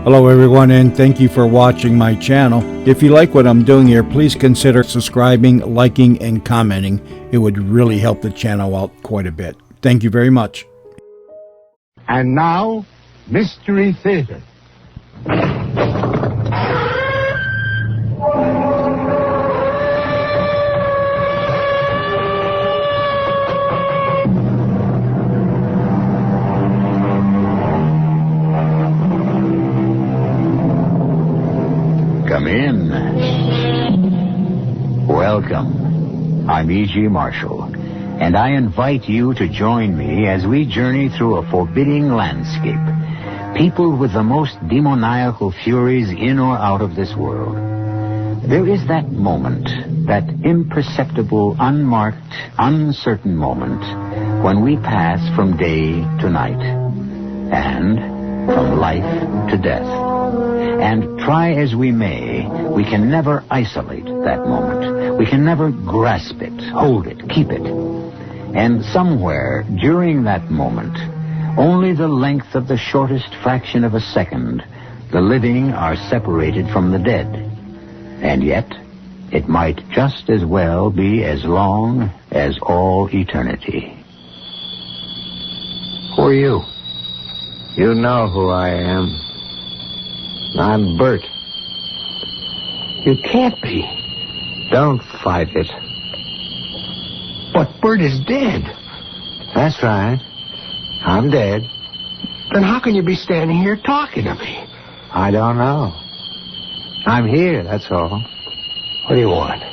Hello everyone, and thank you for watching my channel. If you like what I'm doing here, please consider subscribing, liking, and commenting. It would really help the channel out quite a bit. Thank you very much. And now, Mystery Theater. Come in. Welcome. I'm E.G. Marshall, and I invite you to join me as we journey through a forbidding landscape, peopled with the most demoniacal furies in or out of this world. There is that moment, that imperceptible, unmarked, uncertain moment, when we pass from day to night, and from life to death. And try as we may, we can never isolate that moment. We can never grasp it, hold it, keep it. And somewhere during that moment, only the length of the shortest fraction of a second, the living are separated from the dead. And yet, it might just as well be as long as all eternity. Who are you? You know who I am. I'm Bert. You can't be. Don't fight it. But Bert is dead. That's right. I'm dead. Then how can you be standing here talking to me? I don't know. I'm here, that's all. What do you want?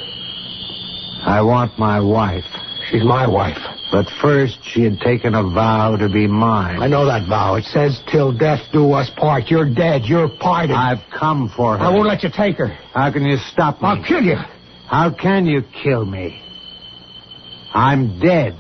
I want my wife. She's my wife. But first, she had taken a vow to be mine. I know that vow. It says, till death do us part. You're dead. You're parted. I've come for her. I won't let you take her. How can you stop me? I'll kill you. How can you kill me? I'm dead.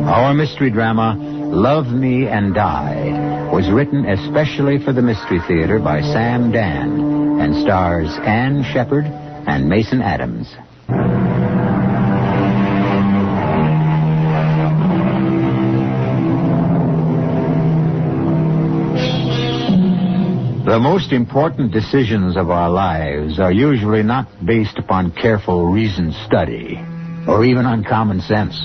Our mystery drama, Love Me and Die, was written especially for the Mystery Theater by Sam Dan and stars Ann Shepard and Mason Adams. The most important decisions of our lives are usually not based upon careful reasoned study or even on common sense.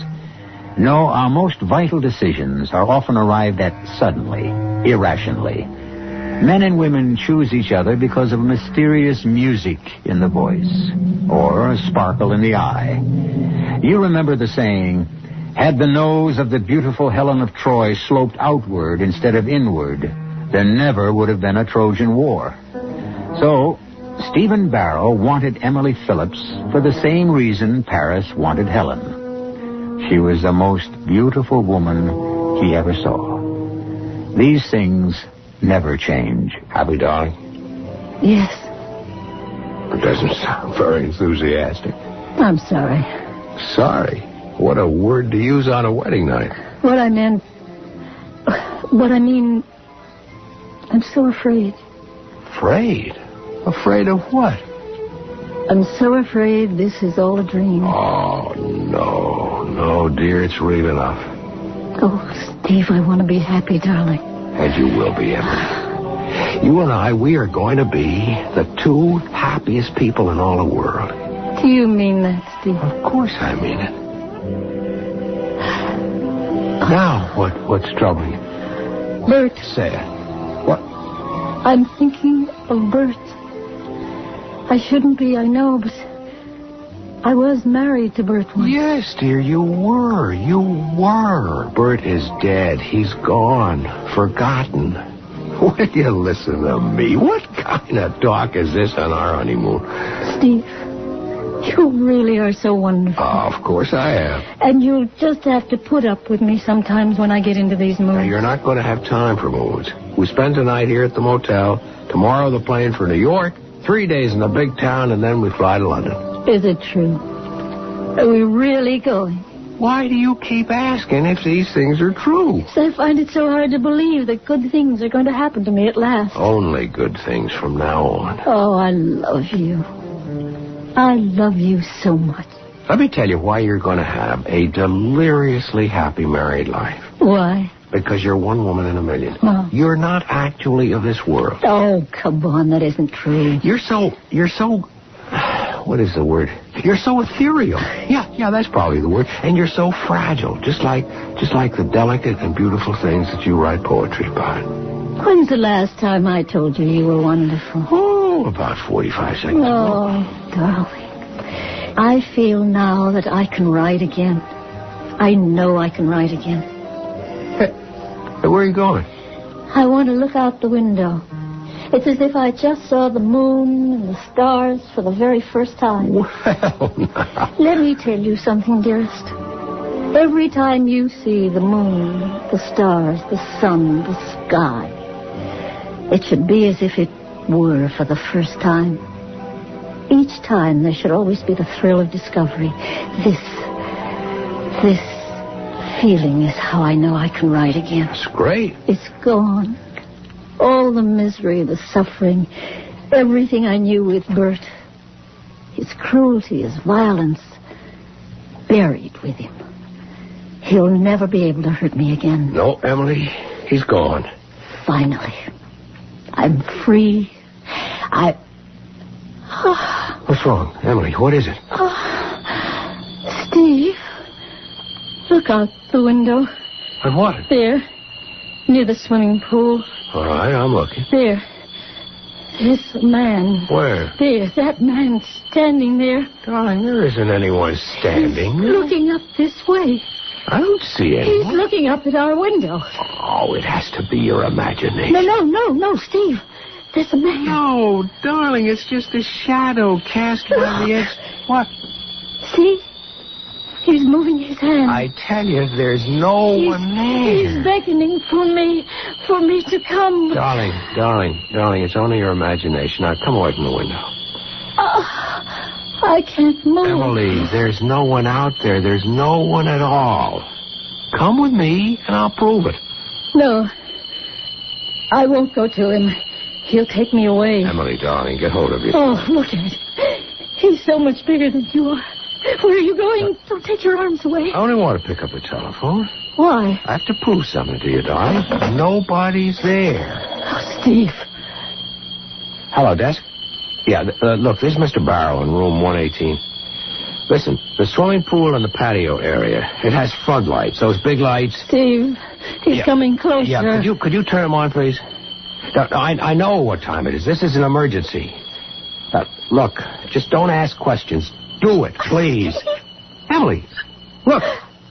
No, our most vital decisions are often arrived at suddenly, irrationally. Men and women choose each other because of mysterious music in the voice or a sparkle in the eye. You remember the saying, had the nose of the beautiful Helen of Troy sloped outward instead of inward, there never would have been a Trojan War. So, Stephen Barrow wanted Emily Phillips for the same reason Paris wanted Helen. She was the most beautiful woman he ever saw. These things never change. Happy, darling? Yes. It doesn't sound very enthusiastic. I'm sorry. Sorry? What a word to use on a wedding night. What I mean, I'm so afraid. Afraid? Afraid of what? I'm so afraid this is all a dream. Oh, no. No, dear, it's real enough. Oh, Steve, I want to be happy, darling. And you will be, Emily. You and I, we are going to be the two happiest people in all the world. Do you mean that, Steve? Of course I mean it. Now, what's troubling you? Bert. Say it. What? I'm thinking of Bert. I shouldn't be, I know, but I was married to Bert once. Yes, dear, you were. You were. Bert is dead. He's gone. Forgotten. Will you listen to me? What kind of talk is this on our honeymoon? Steve, you really are so wonderful. Oh, of course I am. And you'll just have to put up with me sometimes when I get into these moods. Now, you're not going to have time for moods. We spend the night here at the motel. Tomorrow the plane for New York. 3 days in the big town, and then we fly to London. Is it true? Are we really going? Why do you keep asking if these things are true? I find it so hard to believe that good things are going to happen to me at last. Only good things from now on. Oh, I love you. I love you so much. Let me tell you why you're going to have a deliriously happy married life. Why? Because you're one woman in a million. Oh. You're not actually of this world. Oh, come on, that isn't true. You're so, what is the word? You're so ethereal. Yeah, that's probably the word. And you're so fragile, just like the delicate and beautiful things that you write poetry about. When's the last time I told you were wonderful? Oh, about 45 seconds ago. Oh, darling. I feel now that I can write again. I know I can write again. Hey, where are you going? I want to look out the window. It's as if I just saw the moon and the stars for the very first time. Well, now. Let me tell you something, dearest. Every time you see the moon, the stars, the sun, the sky, it should be as if it were for the first time. Each time there should always be the thrill of discovery. This feeling is how I know I can write again. That's great. It's gone. All the misery, the suffering, everything I knew with Bert. His cruelty, his violence, buried with him. He'll never be able to hurt me again. No, Emily, he's gone. Finally. I'm free. What's wrong, Emily? What is it? Steve, look out the window. And what? There, near the swimming pool. All right, I'm looking. There. There's a man. Where? There, that man standing there. Darling, there isn't anyone standing. He's looking up this way. I don't see anyone. He's looking up at our window. Oh, it has to be your imagination. No, Steve. There's a man. No, darling, it's just a shadow cast by the edge. What? See? He's moving his hand. I tell you, there's no one there. He's beckoning for me to come. Darling, it's only your imagination. Now, come away from the window. I can't move. Emily, there's no one out there. There's no one at all. Come with me, and I'll prove it. No. I won't go to him. He'll take me away. Emily, darling, get hold of yourself. Oh, look at it. He's so much bigger than you are. Where are you going? Don't take your arms away. I only want to pick up the telephone. Why? I have to prove something to you, darling. Nobody's there. Oh, Steve. Hello, desk. Yeah, look, this is Mr. Barrow in room 118. Listen, the swimming pool and the patio area, it has floodlights, those big lights. Steve, he's coming closer. Yeah, could you turn them on, please? I know what time it is. This is an emergency. Look, just don't ask questions. Do it, please. Emily, look,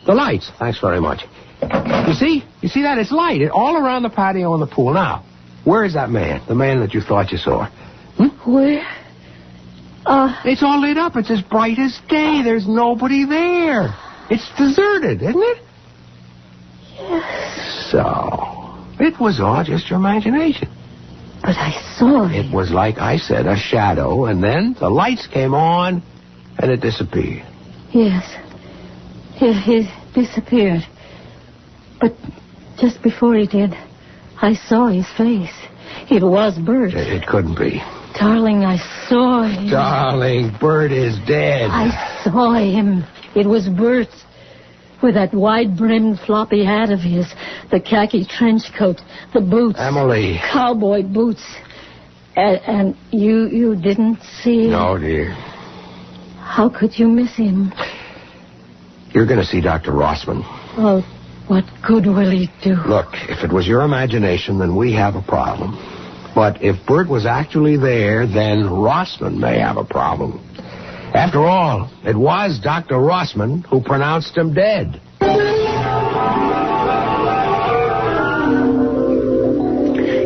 the lights. Thanks very much. You see that? It's light all around the patio and the pool. Now, where is that man? The man that you thought you saw? Where? It's all lit up. It's as bright as day. There's nobody there. It's deserted, isn't it? Yes. So, it was all just your imagination. But I saw it. It was like I said, a shadow, and then the lights came on, and it disappeared. Yes. He disappeared. But just before he did, I saw his face. It was Bert. It couldn't be. Darling, I saw him. Darling, Bert is dead. I saw him. It was Bert. With that wide-brimmed floppy hat of his, the khaki trench coat, the boots. Emily. Cowboy boots. And you didn't see... No, dear. How could you miss him? You're going to see Dr. Rossman. Oh, what good will he do? Look, if it was your imagination, then we have a problem. But if Bert was actually there, then Rossman may have a problem. After all, it was Dr. Rossman who pronounced him dead.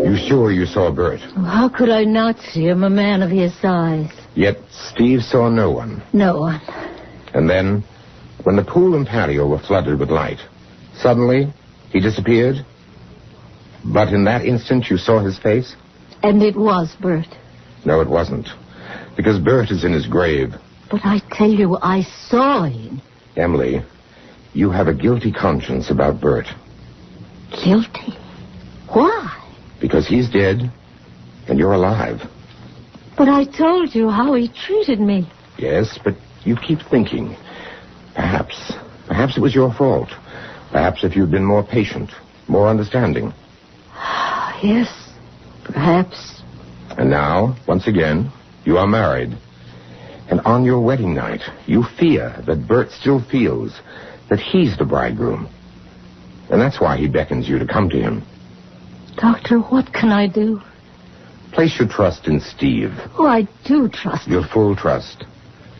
You sure you saw Bert? How could I not see him, a man of his size? Yet Steve saw no one. No one. And then, when the pool and patio were flooded with light, suddenly he disappeared. But in that instant you saw his face? And it was Bert. No, it wasn't. Because Bert is in his grave. But I tell you, I saw him. Emily, you have a guilty conscience about Bert. Guilty? Why? Because he's dead, and you're alive. But I told you how he treated me. Yes, but you keep thinking. Perhaps. Perhaps it was your fault. Perhaps if you'd been more patient, more understanding. Yes, perhaps. And now, once again, you are married. And on your wedding night, you fear that Bert still feels that he's the bridegroom. And that's why he beckons you to come to him. Doctor, what can I do? Place your trust in Steve. Oh, I do trust him. Your full trust.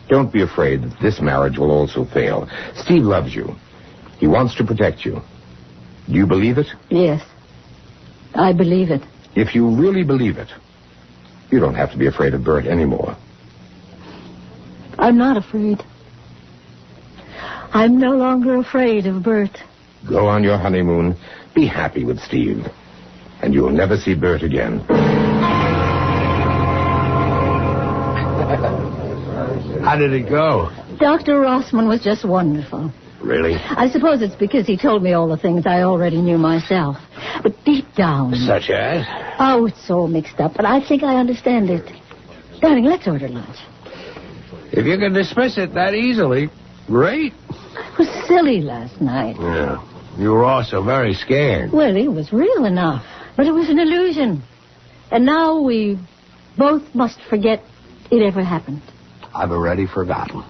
Don't be afraid that this marriage will also fail. Steve loves you. He wants to protect you. Do you believe it? Yes, I believe it. If you really believe it, you don't have to be afraid of Bert anymore. I'm not afraid. I'm no longer afraid of Bert. Go on your honeymoon. Be happy with Steve. And you'll never see Bert again. How did it go? Dr. Rossman was just wonderful. Really? I suppose it's because he told me all the things I already knew myself. But deep down... Such as? Oh, it's all mixed up, but I think I understand it. Darling, let's order lunch. If you can dismiss it that easily, great. I was silly last night. Yeah. You were also very scared. Well, it was real enough, but it was an illusion. And now we both must forget it ever happened. I've already forgotten.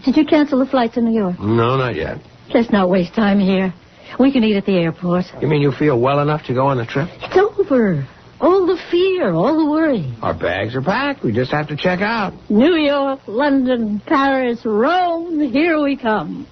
Did you cancel the flight to New York? No, not yet. Let's not waste time here. We can eat at the airport. You mean you feel well enough to go on the trip? It's over. All the fear, all the worry. Our bags are packed. We just have to check out. New York, London, Paris, Rome, here we come.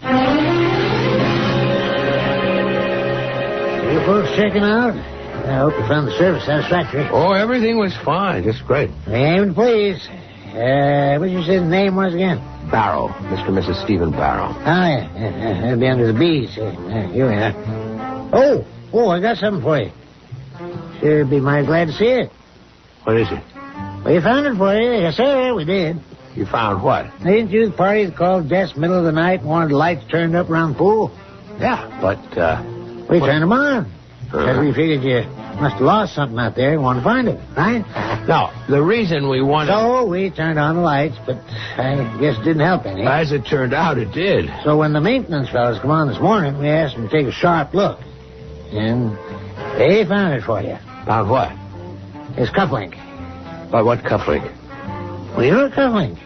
You folks checking out? I hope you found the service satisfactory. Oh, everything was fine. Just great. Name, please. What did you say the name was again? Barrow. Mr. and Mrs. Stephen Barrow. Oh, yeah. That'll be under the B's. Here we are. Oh, I got something for you. Sure be mighty glad to see it. What is it? Well, you found it for you. Yes, sir, we did. You found what? Ain't you the party that called Death's middle of the night and wanted the lights turned up around the pool? Yeah, but, We turned them on. Because we figured you must have lost something out there and wanted to find it, right? No, the reason we wanted... So we turned on the lights, but I guess it didn't help any. As it turned out, it did. So when the maintenance fellas come on this morning, we asked them to take a sharp look. And they found it for you. Found what? It's cufflink. By what cufflink? Well, your cufflink.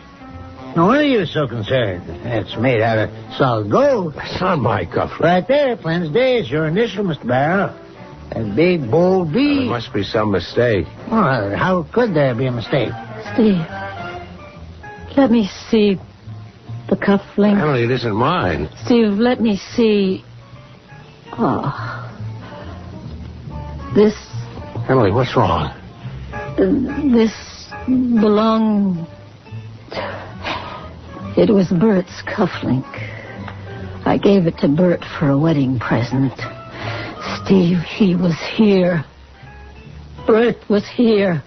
No wonder you were so concerned. It's made out of solid gold. That's not my cufflink. Right there, plain as day. It's your initial, Mr. Barrow. That big, bold There B. must be some mistake. Well, how could there be a mistake? Steve, let me see the cufflink. Emily, it isn't mine. Steve, let me see... Oh. This Emily, what's wrong? This belonged... It was Bert's cufflink. I gave it to Bert for a wedding present. Steve, he was here. Bert was here.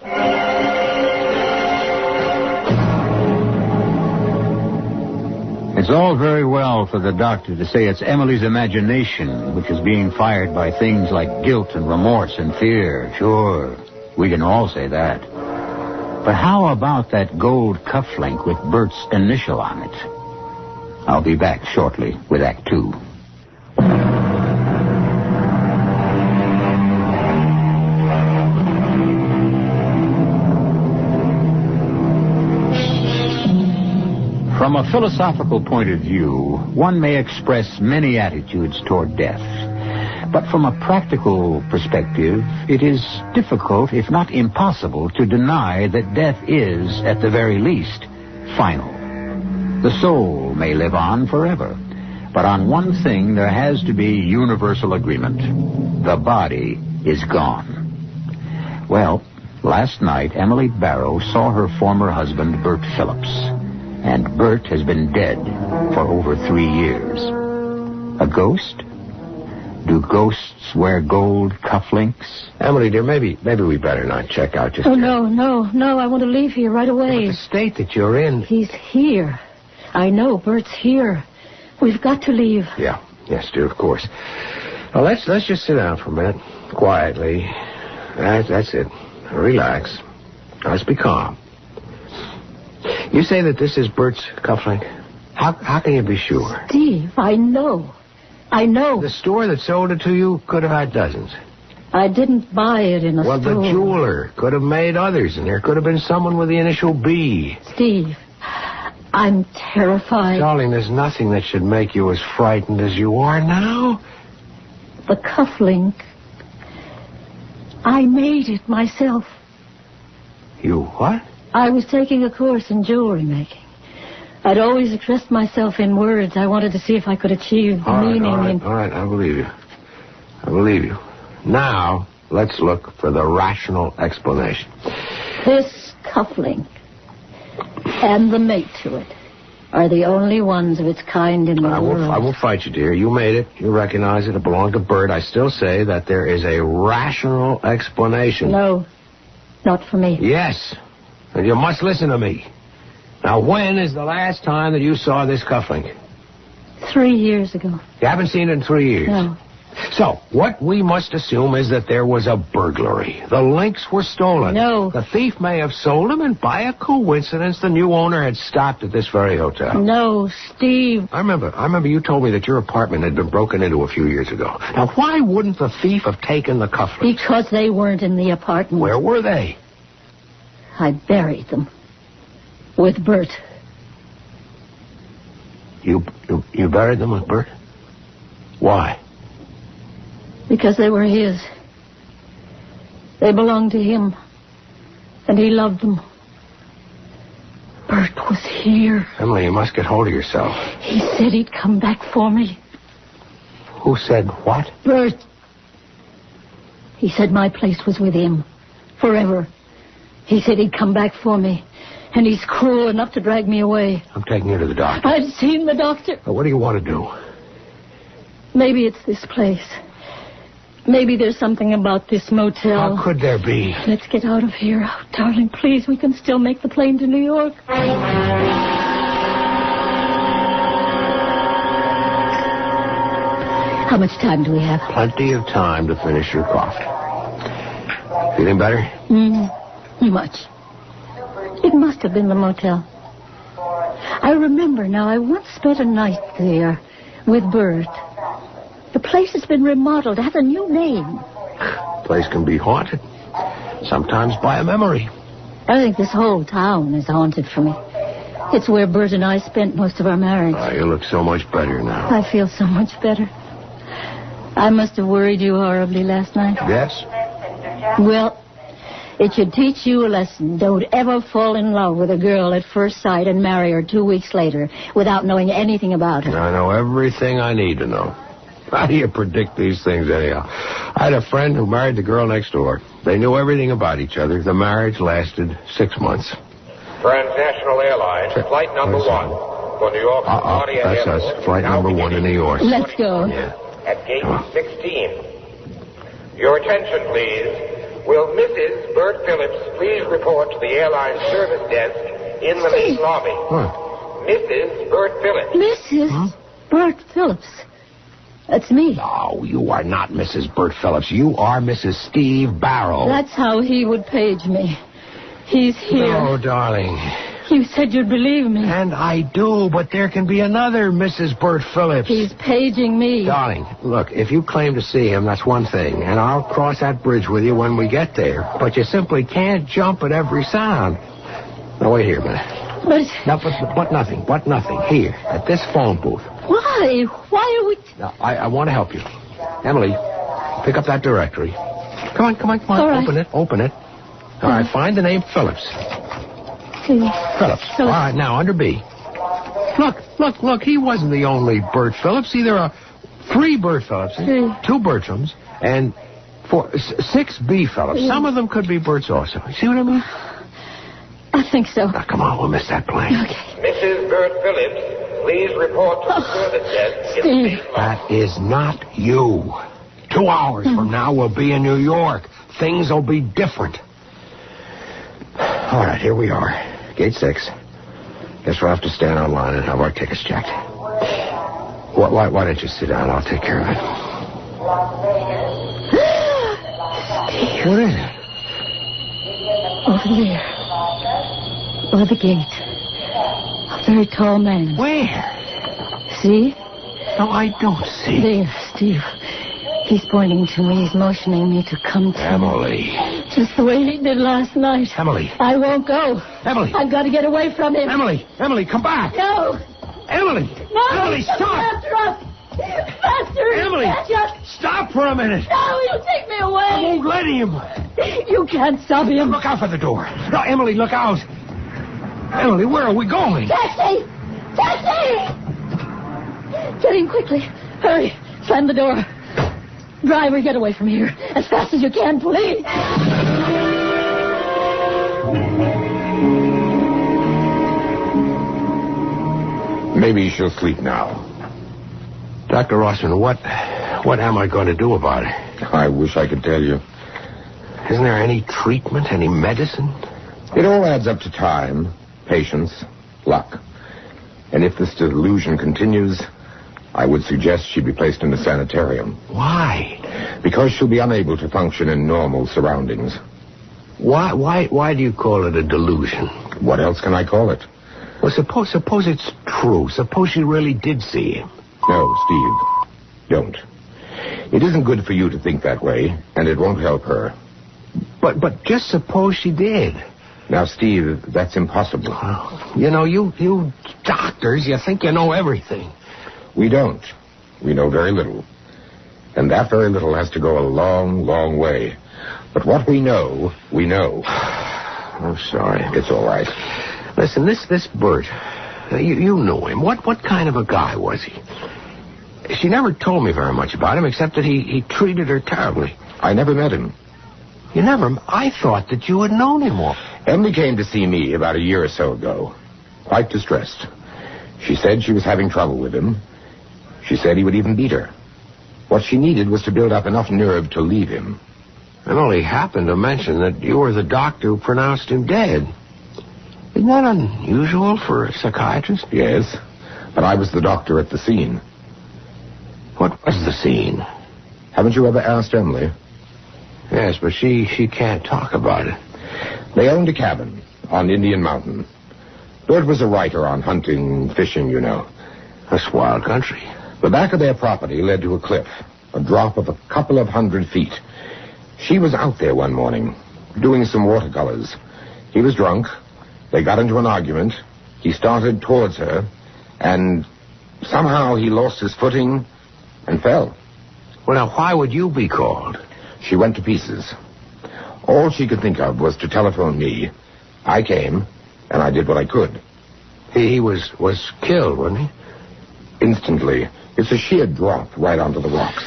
It's all very well for the doctor to say it's Emily's imagination which is being fired by things like guilt and remorse and fear. Sure, we can all say that. But how about that gold cufflink with Bert's initial on it? I'll be back shortly with Act 2. From a philosophical point of view, one may express many attitudes toward death. But from a practical perspective, it is difficult, if not impossible, to deny that death is, at the very least, final. The soul may live on forever, but on one thing there has to be universal agreement. The body is gone. Well, last night, Emily Barrow saw her former husband, Bert Phillips. And Bert has been dead for over 3 years. A ghost? Do ghosts wear gold cufflinks? Emily, dear, maybe we better not check out just Oh, yet. no. I want to leave here right away. But the state that you're in... He's here. I know, Bert's here. We've got to leave. Yeah, yes, dear, of course. Well, let's just sit down for a minute, quietly. That's it. Relax. Let's be calm. You say that this is Bert's cufflink? How can you be sure? Steve, I know. I know. The store that sold it to you could have had dozens. I didn't buy it in a Well, store. the jeweler could have made others, and there could have been someone with the initial B. Steve, I'm terrified. Darling, there's nothing that should make you as frightened as you are now. The cufflink. I made it myself. You what? I was taking a course in jewelry making. I'd always expressed myself in words. I wanted to see if I could achieve meaning in... All right, I believe you. I believe you. Now, let's look for the rational explanation. This cufflink and the mate to it are the only ones of its kind in the world. I will fight you, dear. You made it. You recognize it. It belonged to Bert. I still say that there is a rational explanation. No, not for me. Yes, and you must listen to me. Now, when is the last time that you saw this cufflink? 3 years ago. You haven't seen it in 3 years? No. So, what we must assume is that there was a burglary. The links were stolen. No. The thief may have sold them, and by a coincidence, the new owner had stopped at this very hotel. No, Steve. I remember you told me that your apartment had been broken into a few years ago. Now, why wouldn't the thief have taken the cufflinks? Because they weren't in the apartment. Where were they? I buried them. With Bert. You buried them with Bert? Why? Because they were his. They belonged to him. And he loved them. Bert was here. Emily, you must get hold of yourself. He said he'd come back for me. Who said what? Bert. He said my place was with him. Forever. He said he'd come back for me. And he's cruel enough to drag me away. I'm taking you to the doctor. I've seen the doctor. Now, what do you want to do? Maybe it's this place. Maybe there's something about this motel. How could there be? Let's get out of here. Oh, darling, please, we can still make the plane to New York. How much time do we have? Plenty of time to finish your coffee. Feeling better? Much. It must have been the motel. I remember now, I once spent a night there with Bert. The place has been remodeled, has a new name. Place can be haunted. Sometimes by a memory. I think this whole town is haunted for me. It's where Bert and I spent most of our marriage. Oh, you look so much better now. I feel so much better. I must have worried you horribly last night. Yes? Well, it should teach you a lesson. Don't ever fall in love with a girl at first sight and marry her 2 weeks later without knowing anything about her. I know everything I need to know. How do you predict these things anyhow? I had a friend who married the girl next door. They knew everything about each other. The marriage lasted 6 months. Transnational Airlines, flight number 1 for New York. That's us. Flight number 1 to New York. Let's go. Yeah. At gate 16. Your attention, please. Will Mrs. Bert Phillips please report to the airline service desk in the main lobby? What? Mrs. Bert Phillips. Mrs. Bert Phillips. That's me. No, you are not Mrs. Bert Phillips. You are Mrs. Steve Barrow. That's how he would page me. He's here. No, darling. You said you'd believe me. And I do, but there can be another Mrs. Bert Phillips. He's paging me. Darling, look, if you claim to see him, that's one thing, and I'll cross that bridge with you when we get there. But you simply can't jump at every sound. Now, wait here a minute. But... No, but nothing. Here, at this phone booth. Why? Why are we... Now, I want to help you. Emily, pick up that directory. Come on. All right. Open it. All right, find the name Phillips. Phillips. All right, now, under B. Look, he wasn't the only Bert Phillips. See, there are 3 Bert Phillipses, 2 Bertrams, and 6 B Phillips. Yeah. Some of them could be Berts also. See what I mean? I think so. Now, come on, we'll miss that plane. Okay. Mrs. Bert Phillips, please report to the service desk in the main lobby. That is not you. 2 hours from now, we'll be in New York. Things will be different. All right, here we are. Gate 6. Guess we'll have to stand online and have our tickets checked. Why don't you sit down? I'll take care of it. Steve. What is it? Over there. By the gate. Very tall man. Where? See? No, I don't see. There, Steve. He's pointing to me. He's motioning me to come to Emily. him. Just the way he did last night. Emily. I won't go. Emily. I've got to get away from him. Emily. Emily, come back. No. Emily. No. Emily, he's coming stop. after us. Faster. Emily. Just... Stop for a minute. No, he'll take me away. I won't let him. You can't stop him. Look out for the door. No, Emily, look out. Emily, where are we going? Taxi! Taxi! Get in quickly. Hurry. Slam the door. Driver, get away from here. As fast as you can, please. Maybe she'll sleep now. Dr. Rossman, what am I going to do about it? I wish I could tell you. Isn't there any treatment, any medicine? It all adds up to time, patience, luck. And if this delusion continues, I would suggest she be placed in a sanitarium. Why? Because she'll be unable to function in normal surroundings. Why do you call it a delusion? What else can I call it? Well, suppose it's true. Suppose she really did see him. No, Steve. Don't. It isn't good for you to think that way, and it won't help her. But just suppose she did. Now, Steve, that's impossible. You know, you doctors, you think you know everything. We don't. We know very little. And that very little has to go a long, long way. But what we know, we know. I'm sorry. It's all right. Listen, this Bert, you know him. What kind of a guy was he? She never told me very much about him, except that he treated her terribly. I never met him. You never? I thought that you had known him all. Emily came to see me about a year or so ago. Quite distressed. She said she was having trouble with him. She said he would even beat her. What she needed was to build up enough nerve to leave him. Emily happened to mention that you were the doctor who pronounced him dead. Isn't that unusual for a psychiatrist? Yes, but I was the doctor at the scene. What was the scene? Haven't you ever asked Emily? Yes, but she can't talk about it. They owned a cabin on Indian Mountain. Bert was a writer on hunting, fishing, you know. That's wild country. The back of their property led to a cliff, a drop of a couple of 100 feet. She was out there one morning, doing some watercolors. He was drunk. They got into an argument. He started towards her, and somehow he lost his footing and fell. Well, now, why would you be called? She went to pieces. All she could think of was to telephone me. I came, and I did what I could. He was killed, wasn't he? Instantly. It's a sheer drop right onto the rocks.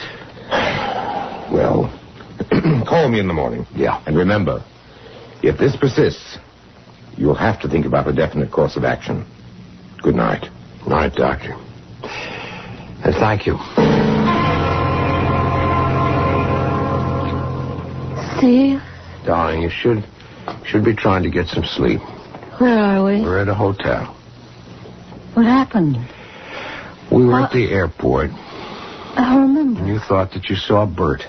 Well, call me in the morning. Yeah. And remember, if this persists, you'll have to think about a definite course of action. Good night. Night, Doctor. And thank you. Steve? Darling, you should be trying to get some sleep. Where are we? We're at a hotel. What happened? We were at the airport, I remember. and you thought that you saw Bert.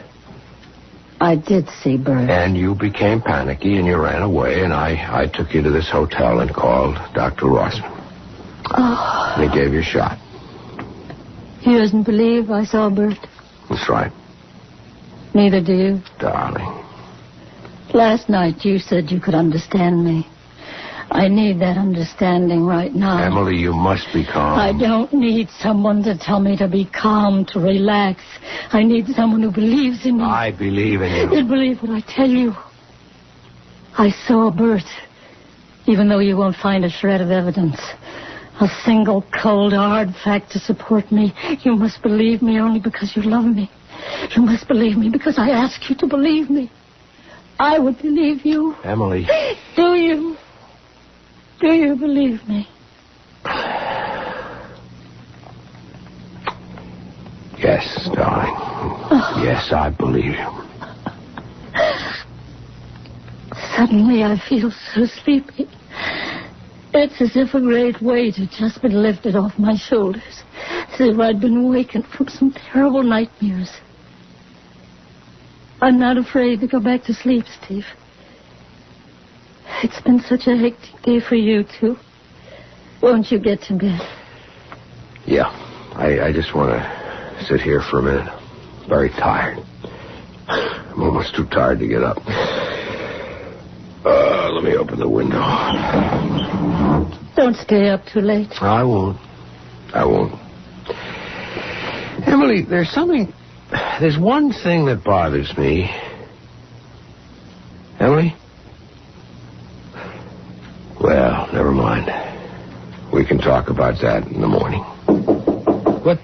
I did see Bert. And you became panicky, and you ran away, and I took you to this hotel and called Dr. Rossman. Oh, And he gave you a shot. he doesn't believe I saw Bert. That's right, Neither do you. darling. Last night you said you could understand me. I need that understanding right now. Emily, you must be calm. I don't need someone to tell me to be calm, to relax. I need someone who believes in me. I believe in you. You'll believe what I tell you. I saw Bert, even though you won't find a shred of evidence. A single cold, hard fact to support me. You must believe me only because you love me. You must believe me because I ask you to believe me. I would believe you. Emily. Do you? Do you believe me? Yes, darling. Oh. Yes, I believe you. Suddenly I feel so sleepy. It's as if a great weight had just been lifted off my shoulders. As if I'd been awakened from some terrible nightmares. I'm not afraid to go back to sleep, Steve. It's been such a hectic day for you, too. Won't you get to bed? Yeah. I just want to sit here for a minute. Very tired. I'm almost too tired to get up. Let me open the window. Don't stay up too late. I won't. Emily, there's one thing that bothers me. Emily? Well, never mind. We can talk about that in the morning. What?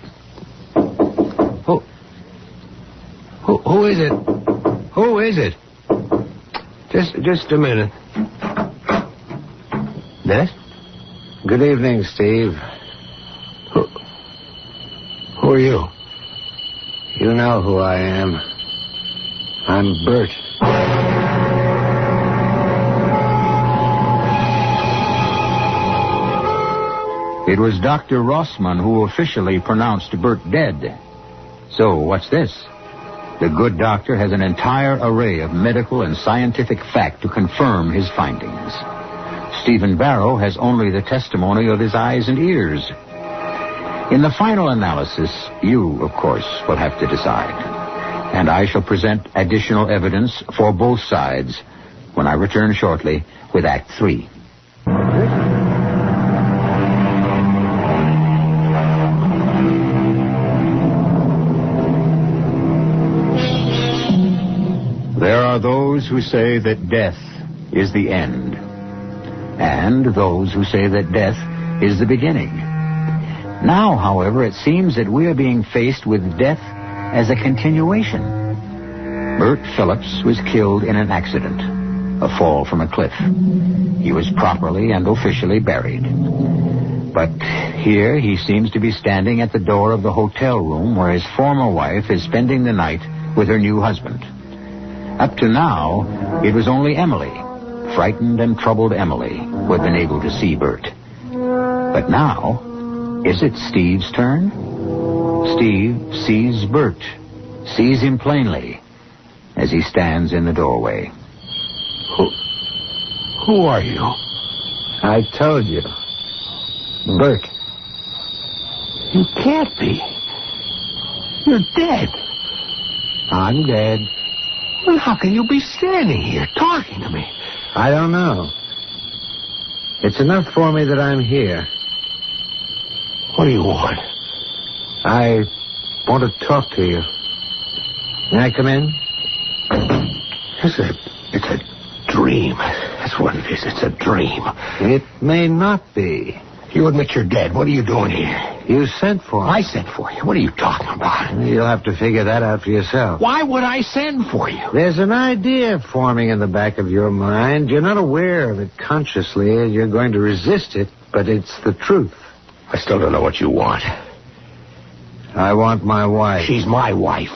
Who is it? Who is it? Just a minute. Yes? Good evening, Steve. Who are you? You know who I am. I'm Bert. It was Dr. Rossman who officially pronounced Bert dead. So, what's this? The good doctor has an entire array of medical and scientific fact to confirm his findings. Stephen Barrow has only the testimony of his eyes and ears. In the final analysis, you, of course, will have to decide. And I shall present additional evidence for both sides when I return shortly with Act 3. There are those who say that death is the end, and those who say that death is the beginning. Now, however, it seems that we are being faced with death as a continuation. Bert Phillips was killed in an accident, a fall from a cliff. He was properly and officially buried. But here he seems to be standing at the door of the hotel room where his former wife is spending the night with her new husband. Up to now, it was only Emily, frightened and troubled Emily, who had been able to see Bert. But now, is it Steve's turn? Steve sees Bert, sees him plainly, as he stands in the doorway. Who are you? I told you. Bert. You can't be. You're dead. I'm dead. Well, how can you be standing here talking to me? I don't know. It's enough for me that I'm here. What do you want? I want to talk to you. May I come in? It's a dream. That's what it is. It's a dream. It may not be. You admit you're dead. What are you doing here? You sent for me. I sent for you. What are you talking about? You'll have to figure that out for yourself. Why would I send for you? There's an idea forming in the back of your mind. You're not aware of it consciously. You're going to resist it, but it's the truth. I still don't know what you want. I want my wife. She's my wife.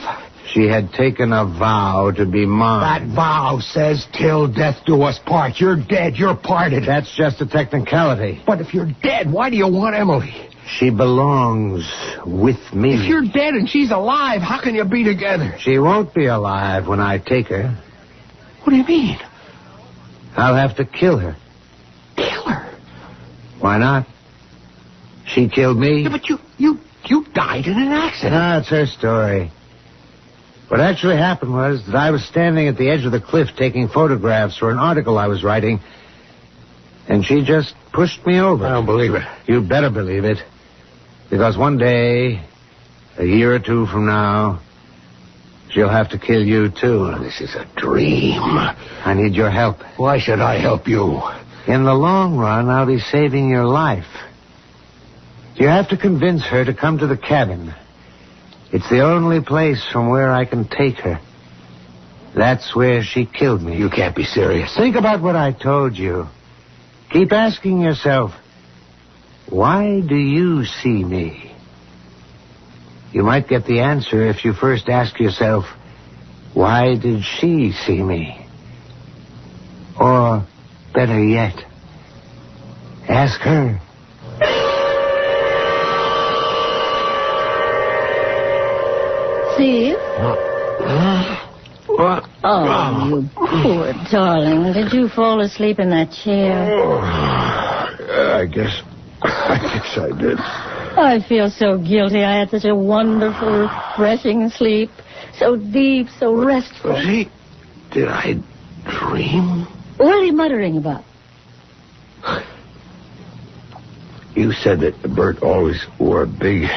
She had taken a vow to be mine. That vow says till death do us part. You're dead. You're parted. That's just a technicality. But if you're dead, why do you want Emily? She belongs with me. If you're dead and she's alive, how can you be together? She won't be alive when I take her. What do you mean? I'll have to kill her. Kill her? Why not? She killed me. Yeah, but you died in an accident. That's her story. What actually happened was that I was standing at the edge of the cliff taking photographs for an article I was writing, and she just pushed me over. I don't believe it. You better believe it. Because one day, a year or two from now, she'll have to kill you, too. Oh, this is a dream. I need your help. Why should I help you? In the long run, I'll be saving your life. You have to convince her to come to the cabin. It's the only place from where I can take her. That's where she killed me. You can't be serious. Think about what I told you. Keep asking yourself, why do you see me? You might get the answer if you first ask yourself, why did she see me? Or, better yet, ask her. Steve? What? Oh, you poor darling. Did you fall asleep in that chair? I guess I guess I did. I feel so guilty. I had such a wonderful, refreshing sleep. So deep, so restful. See, did I dream? What are you muttering about? You said that Bert always wore a big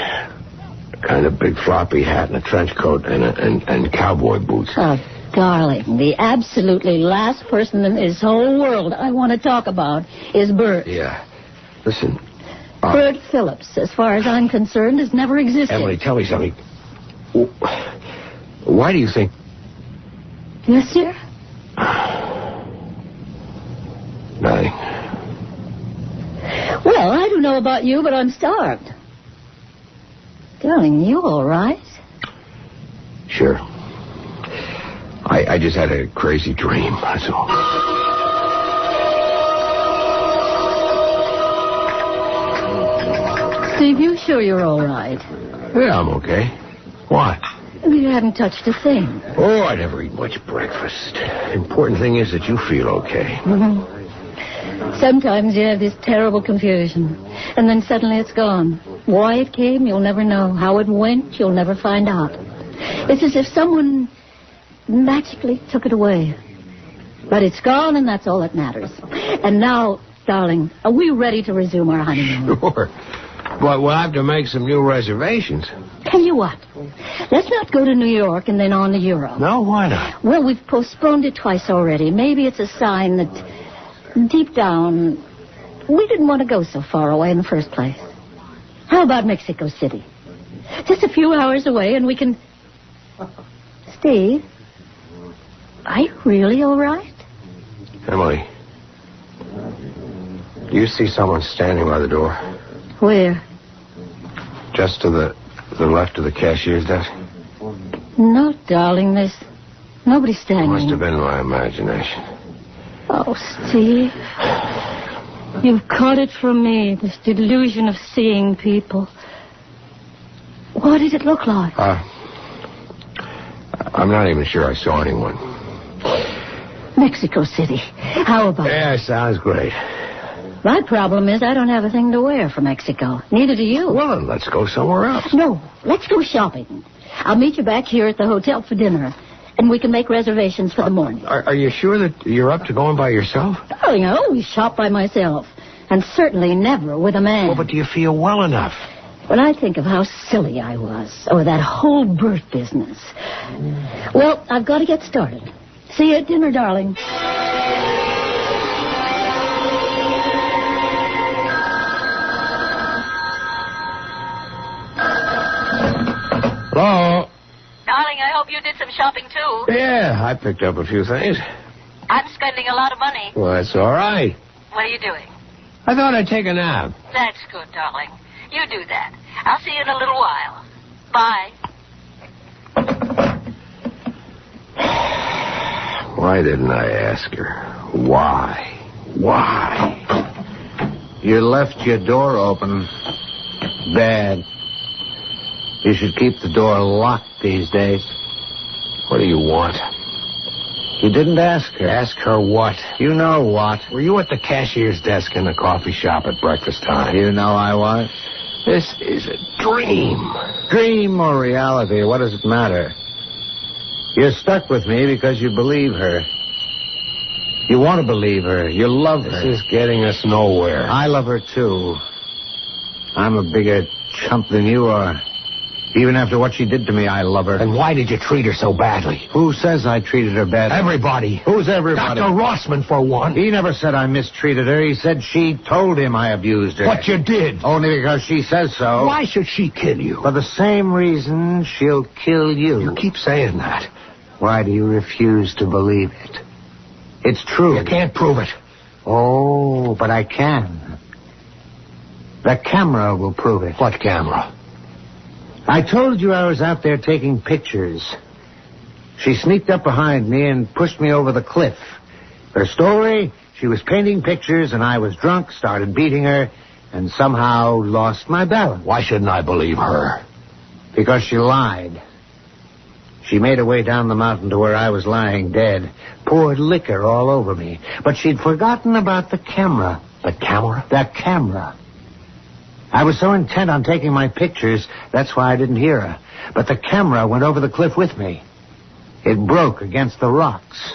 floppy hat and a trench coat and cowboy boots. Oh, darling, the absolutely last person in this whole world I want to talk about is Bert. Yeah. Listen. Bert Phillips, as far as I'm concerned, has never existed. Emily, tell me something. Why do you think... Yes, dear? Nothing. Well, I don't know about you, but I'm starved. Darling, you all right? Sure. I just had a crazy dream, that's all. Steve, you sure you're all right? Yeah, I'm okay. What? You haven't touched a thing. Oh, I never eat much breakfast. Important thing is that you feel okay. Mm-hmm. Sometimes you have this terrible confusion, and then suddenly it's gone. Why it came, you'll never know. How it went, you'll never find out. It's as if someone magically took it away. But it's gone, and that's all that matters. And now, darling, are we ready to resume our honeymoon? Sure. But we'll have to make some new reservations. Tell you what, let's not go to New York and then on to Europe. No, why not? Well, we've postponed it twice already. Maybe it's a sign that deep down we didn't want to go so far away in the first place. How about Mexico City? Just a few hours away and we can... Steve, are you really all right? Emily, do you see someone standing by the door? Where? Just to the left of the cashier's desk? No, darling, there's nobody standing. Must have been my imagination. Oh, Steve, you've caught it from me, this delusion of seeing people. What did it look like? I'm not even sure I saw anyone. Mexico City. How about it? Yeah, sounds great. My problem is I don't have a thing to wear for Mexico. Neither do you. Well, then let's go somewhere else. No, let's go shopping. I'll meet you back here at the hotel for dinner, and we can make reservations for the morning. Are you sure that you're up to going by yourself? Darling, I always shop by myself, and certainly never with a man. Well, but do you feel well enough? When I think of how silly I was, or that whole Bert business. Well, I've got to get started. See you at dinner, darling. Hello? Darling, I hope you did some shopping, too. Yeah, I picked up a few things. I'm spending a lot of money. Well, that's all right. What are you doing? I thought I'd take a nap. That's good, darling. You do that. I'll see you in a little while. Bye. Why didn't I ask her? Why? You left your door open. Bad. You should keep the door locked these days. What do you want? You didn't ask her. Ask her what? You know what. Were you at the cashier's desk in the coffee shop at breakfast time? You know I was. This is a dream. Dream or reality, what does it matter? You're stuck with me because you believe her. You want to believe her. You love her. This is getting us nowhere. I love her, too. I'm a bigger chump than you are. Even after what she did to me, I love her. And why did you treat her so badly? Who says I treated her badly? Everybody. Who's everybody? Dr. Rossman, for one. He never said I mistreated her. He said she told him I abused her. But you did. Only because she says so. Why should she kill you? For the same reason she'll kill you. You keep saying that. Why do you refuse to believe it? It's true. You can't prove it. Oh, but I can. The camera will prove it. What camera? I told you I was out there taking pictures. She sneaked up behind me and pushed me over the cliff. Her story, she was painting pictures and I was drunk, started beating her, and somehow lost my balance. Why shouldn't I believe her? Because she lied. She made her way down the mountain to where I was lying dead, poured liquor all over me. But she'd forgotten about the camera. The camera? The camera. I was so intent on taking my pictures, that's why I didn't hear her. But the camera went over the cliff with me. It broke against the rocks.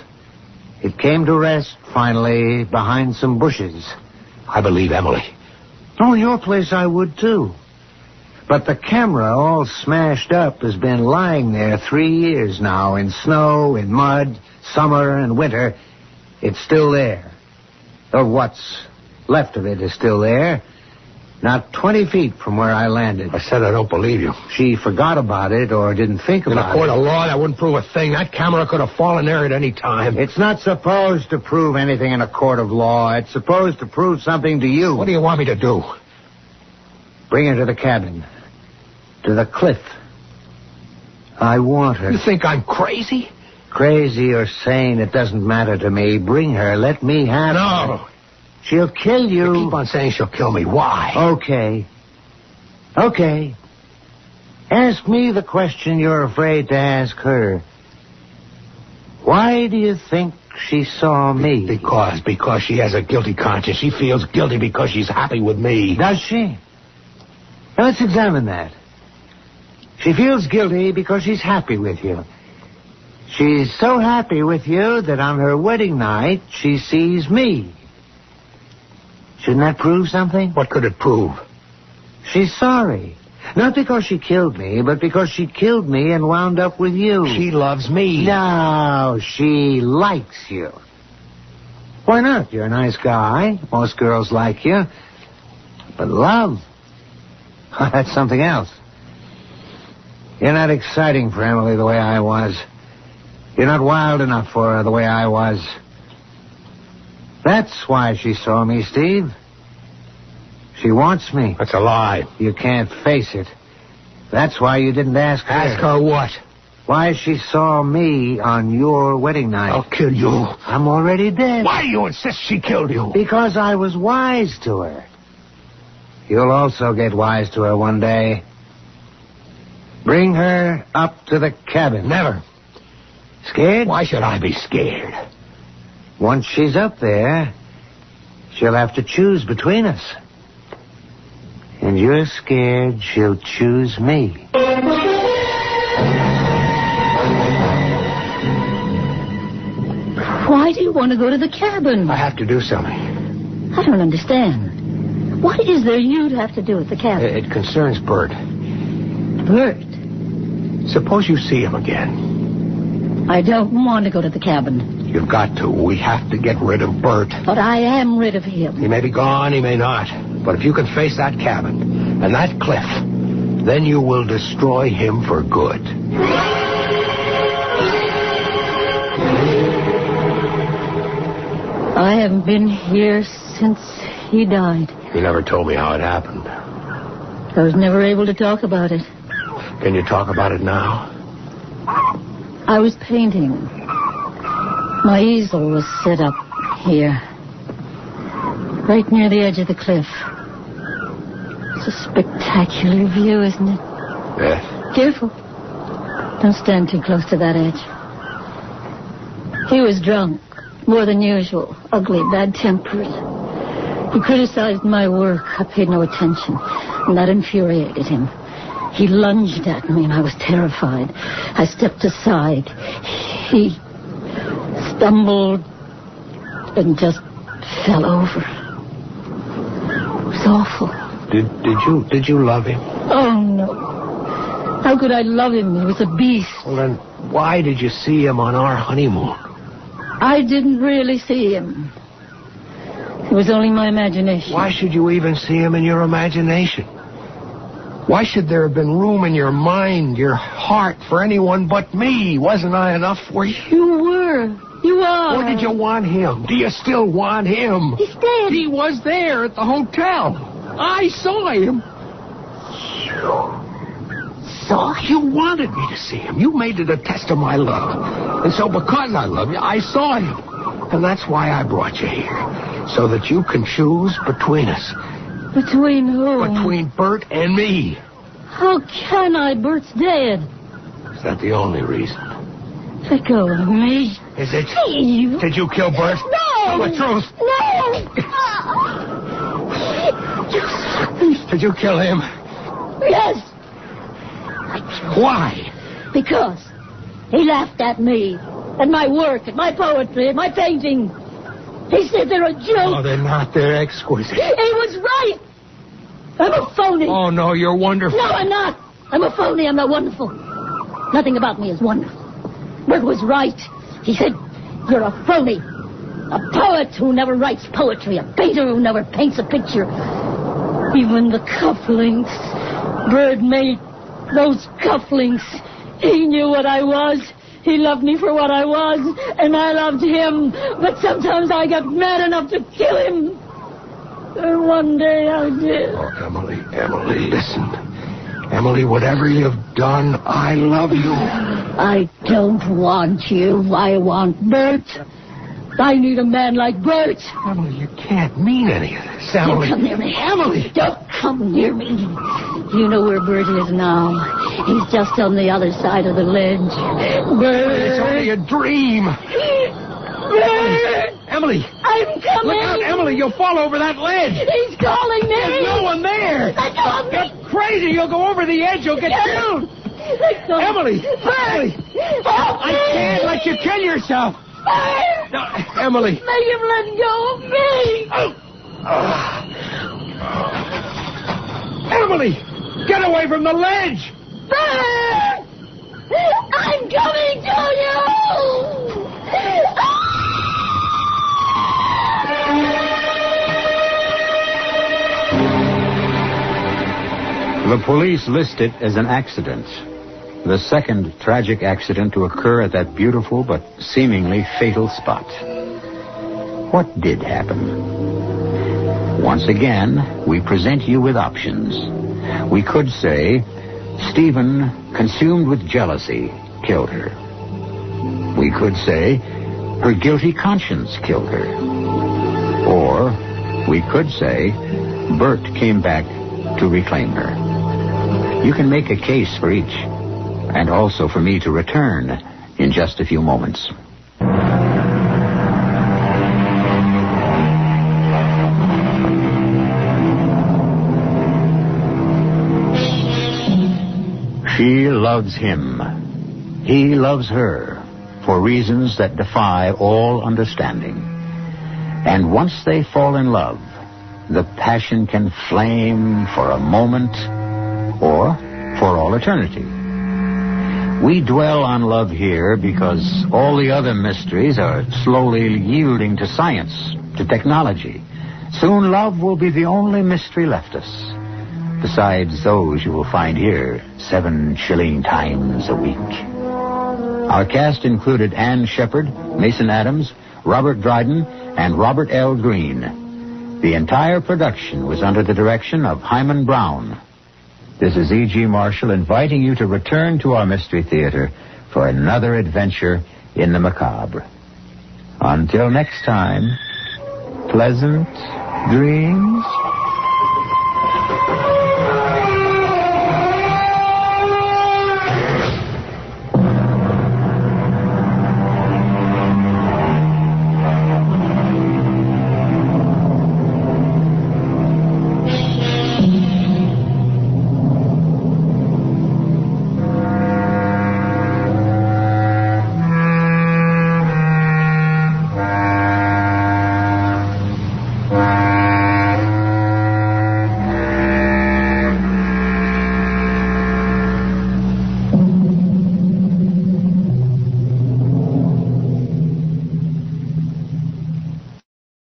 It came to rest, finally, behind some bushes. I believe Emily. Oh, in your place I would, too. But the camera, all smashed up, has been lying there 3 years now, in snow, in mud, summer and winter. It's still there. Or what's left of it is still there. Not 20 feet from where I landed. I said I don't believe you. She forgot about it or didn't think In about a court it. of law, that wouldn't prove a thing. That camera could have fallen there at any time. It's not supposed to prove anything in a court of law. It's supposed to prove something to you. What do you want me to do? Bring her to the cabin. To the cliff. I want her. You think I'm crazy? Crazy or sane, it doesn't matter to me. Bring her. Let me have her. No. She'll kill you. You keep on saying she'll kill me. Why? Okay. Ask me the question you're afraid to ask her. Why do you think she saw me? Because she has a guilty conscience. She feels guilty because she's happy with me. Does she? Now, let's examine that. She feels guilty because she's happy with you. She's so happy with you that on her wedding night, she sees me. Shouldn't that prove something? What could it prove? She's sorry. Not because she killed me, but because she killed me and wound up with you. She loves me. No, she likes you. Why not? You're a nice guy. Most girls like you. But love, that's something else. You're not exciting for Emily the way I was. You're not wild enough for her the way I was. That's why she saw me, Steve. She wants me. That's a lie. You can't face it. That's why you didn't ask her. Ask her what? Why she saw me on your wedding night. I'll kill you. I'm already dead. Why do you insist she killed you? Because I was wise to her. You'll also get wise to her one day. Bring her up to the cabin. Never. Scared? Why should I be scared? Once she's up there, she'll have to choose between us. And you're scared she'll choose me. Why do you want to go to the cabin? I have to do something. I don't understand. What is there you'd have to do at the cabin? It concerns Bert. Bert, Suppose you see him again. I don't want to go to the cabin. You've got to. We have to get rid of Bert. But I am rid of him. He may be gone, he may not. But if you can face that cabin and that cliff, then you will destroy him for good. I haven't been here since he died. You never told me how it happened. I was never able to talk about it. Can you talk about it now? I was painting. My easel was set up here, right near the edge of the cliff. It's a spectacular view, isn't it? Yes. Careful. Don't stand too close to that edge. He was drunk, more than usual, ugly, bad-tempered. He criticized my work. I paid no attention, and that infuriated him. He lunged at me, and I was terrified. I stepped aside. He stumbled and just fell over. It was awful. Did you love him? Oh, no. How could I love him? He was a beast. Well, then, why did you see him on our honeymoon? I didn't really see him. It was only my imagination. Why should you even see him in your imagination? Why should there have been room in your mind, your heart, for anyone but me? Wasn't I enough for you? You were. You are. Or did you want him? Do you still want him? He's dead. He was there at the hotel. I saw him. Saw him? You wanted me to see him. You made it a test of my love. And so because I love you, I saw him. And that's why I brought you here. So that you can choose between us. Between who? Between Bert and me. How can I? Bert's dead. Is that the only reason? Let go of me. Is it? Steve. Did you kill Bert? No. Tell the truth. No. Did you kill him? Yes, Why? because he laughed at me, at my work, at my poetry, at my painting. He said they're a Oh, joke. they're not. They're exquisite. He was right. I'm a phony. Oh, no, you're wonderful. No, I'm not. I'm a phony. I'm not wonderful. Nothing about me is wonderful. Bert was right. He said, you're a phony. A poet who never writes poetry. A painter who never paints a picture. Even the cufflinks. Bert made those cufflinks. He knew what I was. He loved me for what I was, and I loved him. But sometimes I got mad enough to kill him. And one day I did. Oh, Emily, listen. Emily, whatever you've done, I love you. I don't want you. I want Bert. I need a man like Bert. Emily, you can't mean any of this. Emily. Don't come near me. Emily! Don't come near me. You know where Bert is now. He's just on the other side of the ledge. Bert! It's only a dream. Bert! Emily! I'm coming! Look out, Emily! You'll fall over that ledge! He's calling me! There's no one there! Let go of me! You're crazy! You'll go over the edge! You'll get killed! Let go. Emily! Bert! Emily! Help I me! can't let you kill yourself! Bert! No, Emily! Make him let go of me! Emily! Get away from the ledge! Bert! I'm coming to you! The police list it as an accident. The second tragic accident to occur at that beautiful but seemingly fatal spot. What did happen? Once again, we present you with options. We could say, Stephen, consumed with jealousy, killed her. We could say, her guilty conscience killed her. Or we could say, Bert came back to reclaim her. You can make a case for each, and also for me to return in just a few moments. She loves him. He loves her for reasons that defy all understanding. And once they fall in love, the passion can flame for a moment or for all eternity. We dwell on love here because all the other mysteries are slowly yielding to science, to technology. Soon love will be the only mystery left us, besides those you will find here 7 shilling times a week. Our cast included Ann Shepard, Mason Adams, Robert Dryden, and Robert L. Green. The entire production was under the direction of Hyman Brown. This is E.G. Marshall inviting you to return to our Mystery Theater for another adventure in the macabre. Until next time, pleasant dreams.